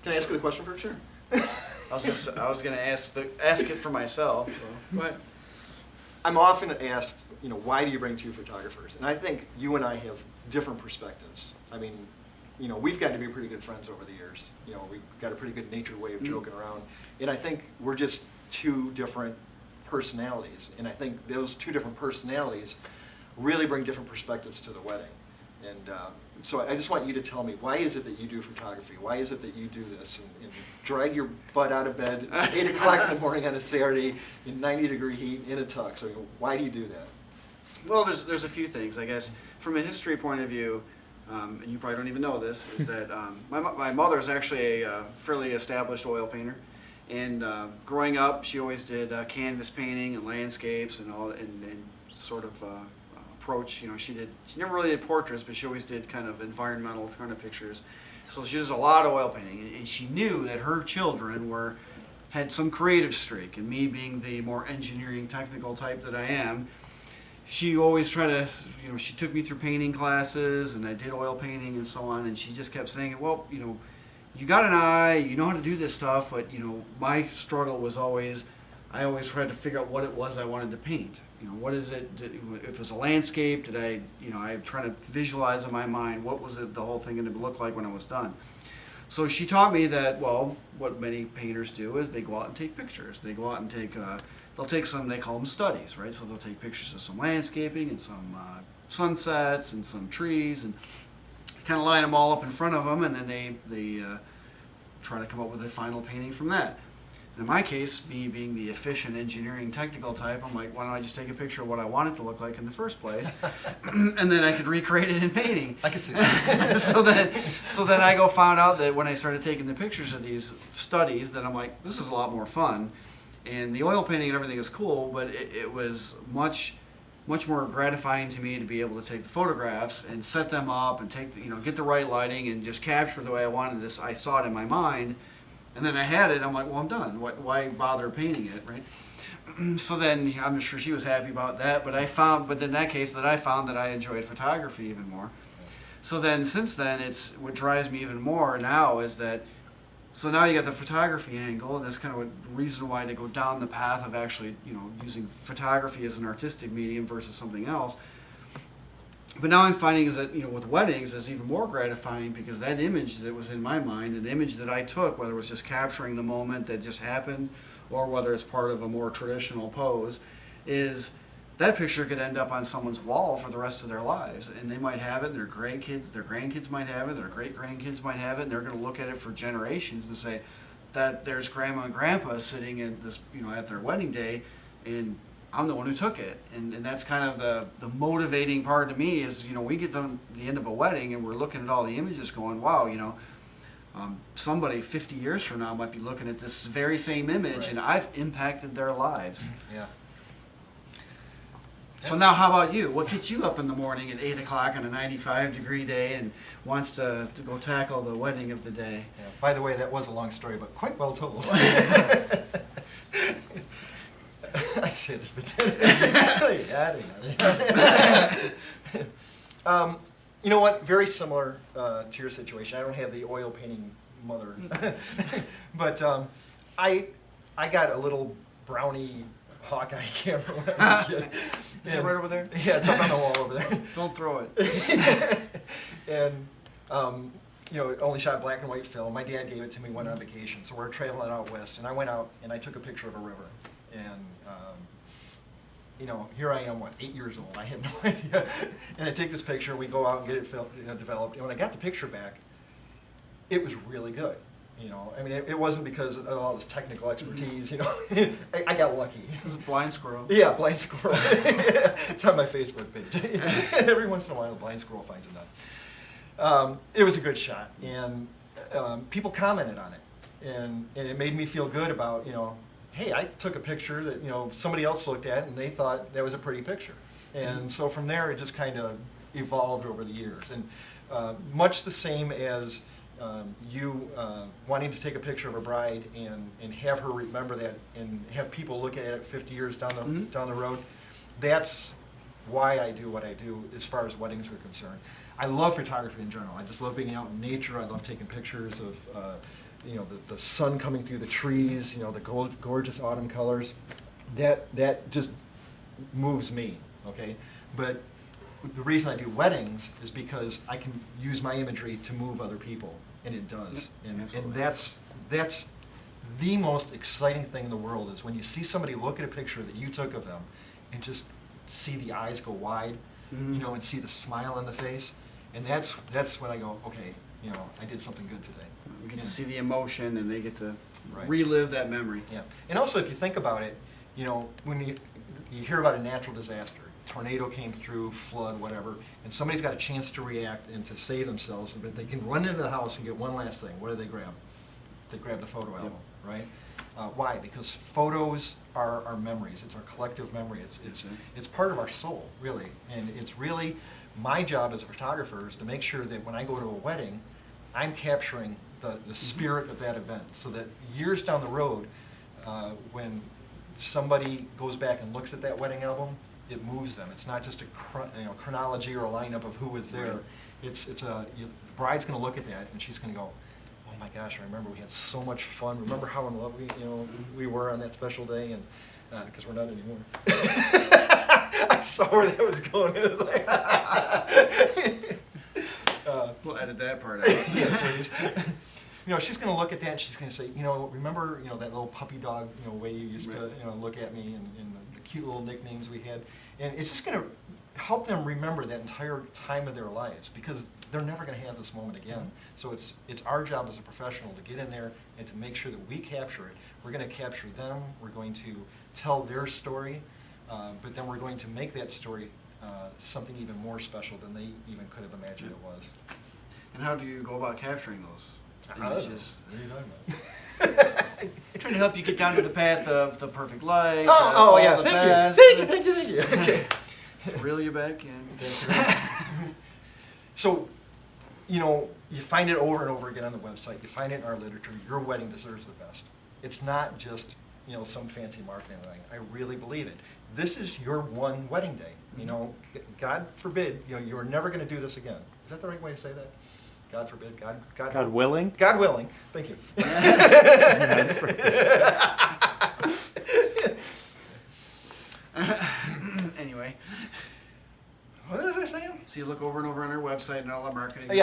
Can I ask you the question first? Sure. I was gonna ask it for myself. So. But I'm often asked, why do you bring two photographers? And I think you and I have different perspectives. I mean, we've gotten to be pretty good friends over the years. We've got a pretty good natured way of joking around. And I think we're just two different personalities. And I think those two different personalities really bring different perspectives to the wedding. And so I just want you to tell me, why is it that you do photography? Why is it that you do this and drag your butt out of bed at 8 o'clock in the morning on a Saturday in 90-degree heat in a tux? So why do you do that? well, there's a few things, I guess. From a history point of view, and you probably don't even know this, is that my mother's actually a fairly established oil painter. And growing up, she always did canvas painting and landscapes and all, and sort of approach. She never really did portraits, but she always did kind of environmental kind of pictures. So she does a lot of oil painting, and she knew that her children had some creative streak. And me being the more engineering, technical type that I am, she always tried to, she took me through painting classes, and I did oil painting and so on. And she just kept saying, well, you got an eye, you know how to do this stuff, but my struggle was I always tried to figure out what it was I wanted to paint. What is it? If it was a landscape, did I try to visualize in my mind what was it the whole thing going to look like when I was done. So she taught me that, well, what many painters do is they go out and take pictures. They go out and they'll take some, they call them studies, right? So they'll take pictures of some landscaping and some sunsets and some trees and kind of line them all up in front of them, and then they try to come up with a final painting from that. In my case, me being the efficient engineering technical type, I'm like, why don't I just take a picture of what I want it to look like in the first place, and then I could recreate it in painting. I can see that. so then I found out that when I started taking the pictures of these studies, that I'm like, this is a lot more fun, and the oil painting and everything is cool, but it was much more gratifying to me to be able to take the photographs and set them up and get the right lighting and just capture the way I wanted this. I saw it in my mind. And then I had it, I'm like, well, I'm done. Why bother painting it, right? So then I'm sure she was happy about that, but in that case, I found that I enjoyed photography even more. So then, since then, what drives me even more now is that, so now you got the photography angle, and that's kind of a reason why to go down the path of actually, using photography as an artistic medium versus something else. But now I'm finding is that, with weddings, it's even more gratifying because that image that was in my mind, an image that I took, whether it was just capturing the moment that just happened or whether it's part of a more traditional pose, is that picture could end up on someone's wall for the rest of their lives. And they might have it, and their grandkids might have it, their great-grandkids might have it, and they're going to look at it for generations and say that there's grandma and grandpa sitting at this, at their wedding day, and I'm the one who took it, and that's kind of the motivating part to me is, we get to the end of a wedding and we're looking at all the images going, wow, somebody 50 years from now might be looking at this very same image, right, and I've impacted their lives. Yeah. So now how about you? What gets you up in the morning at 8 o'clock on a 95-degree day and wants to go tackle the wedding of the day? Yeah. By the way, that was a long story, but quite well told. I said it, but then adding. You know what? Very similar to your situation. I don't have the oil painting mother, but I got a little brownie Hawkeye camera when I was a kid. Is it right over there? Yeah, it's up on the wall over there. Don't throw it. And it only shot black and white film. My dad gave it to me, went on vacation, so we're traveling out west, and I went out and I took a picture of a river. And, here I am, 8 years old, I had no idea. And I take this picture, we go out and get it developed. And when I got the picture back, it was really good. It wasn't because of all this technical expertise, I got lucky. It was a blind squirrel. Yeah, blind squirrel. It's on my Facebook page. Every once in a while, a blind squirrel finds a nut. It was a good shot, and people commented on it. And it made me feel good about, hey, I took a picture that somebody else looked at and they thought that was a pretty picture. And so from there it just kind of evolved over the years. And much the same as you wanting to take a picture of a bride and have her remember that and have people look at it 50 years down the road, that's why I do what I do as far as weddings are concerned. I love photography in general. I just love being out in nature. I love taking pictures of the sun coming through the trees, the gorgeous autumn colors, that just moves me, okay? But the reason I do weddings is because I can use my imagery to move other people, and it does. And Absolutely. that's the most exciting thing in the world is when you see somebody look at a picture that you took of them and just see the eyes go wide, Mhm. and see the smile on the face. And that's when I go, okay, I did something good today. You get Yeah. to see the emotion, and they get to Right. relive that memory. Yeah, and also if you think about it, when you hear about a natural disaster, tornado came through, flood, whatever, and somebody's got a chance to react and to save themselves, but they can run into the house and get one last thing. What do they grab? They grab the photo album, right? Why? Because photos are our memories. It's our collective memory. It's part of our soul, really, and it's really my job as a photographer is to make sure that when I go to a wedding, I'm capturing the spirit of that event, so that years down the road, when somebody goes back and looks at that wedding album, it moves them. It's not just a chronology or a lineup of who was there. The bride's going to look at that and she's going to go, "Oh my gosh, I remember we had so much fun. Remember how in love we were on that special day?" And because we're not anymore. I saw where that was going. It was like, We'll edit that part out. yeah, please. She's going to look at that and she's going to say, remember, that little puppy dog, way you used to, look at me and the cute little nicknames we had. And it's just going to help them remember that entire time of their lives because they're never going to have this moment again. So it's our job as a professional to get in there and to make sure that we capture it. We're going to capture them. We're going to tell their story, but then we're going to make that story something even more special than they even could have imagined it was. And how do you go about capturing those images? What are you talking about? Trying to help you get down to the path of the perfect life. Oh, yeah, the thank best. you. Thank you. Okay. Reel you back in. So, you find it over and over again on the website. You find it in our literature. Your wedding deserves the best. It's not just, some fancy marketing thing. I really believe it. This is your one wedding day. God forbid, you're never going to do this again. Is that the right way to say that? God forbid. God willing. God willing. Thank you. Anyway, What was I saying? so you look over and over on our website and all our marketing. Yeah.